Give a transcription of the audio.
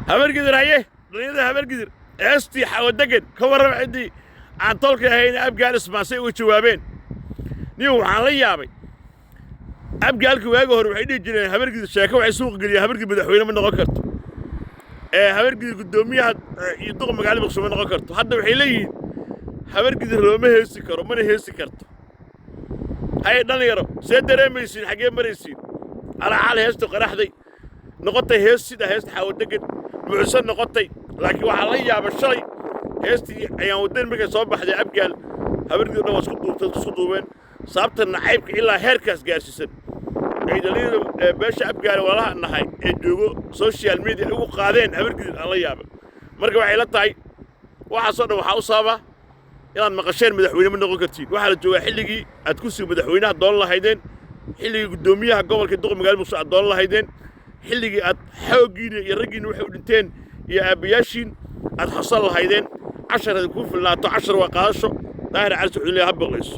habar gidir haye dhalinyarada habar gidir heestii xawadegan ka warrama ciddii aan tolka ahayn abgaal ismaasay uga jawaabeen nin waxaan la yaabay abgaalka waaga hore waxay dhihi jireen habar gidir sheeko waxay suuq geliyeen habar gidir madaxweyne ma noqon karto habar gidir guddoomiyaha iyo duqa magaalada muqdisho ma noqon karto hadda waxay leeyihiin habar gidir looma heesi karo mana heesi karto haye dhalinyaro see dareemaysiin xaggee maraysiin alacaal heestu qaraxday noqotay hees sida heesta xawadegan mucsan noqotay laakiin waxaa la yaaba shalay heestii ayaan wadan markay soo baxday abgaal habar gidir dhan waa isku duubeen sababta nacaybka ilaa heerkaas gaarsiisan ay dhalinyarada beesha abgaal walaha nahay ee joogo social media ugu qaadeen habar gidir aan la yaaba marka waxay la tahay waxaasoo dhan waxaa u sababa inaad maqasheen madaxweyne ma noqon kartiin waxaa la joogaa xilligii aad ku sii madaxweynaha doolan lahaydeen xilligii guddoomiyaha gobolka duqa magaalada muqdisho aad doolan lahaydeen xilligii aad xooggiina iyo raggiina waxay u dhinteen iyo aabbayaashiin aad xasan lahaydeen cashar aad kuu filnaato cashar waa qaadasho daahir cali sacuudiya ha baqlayso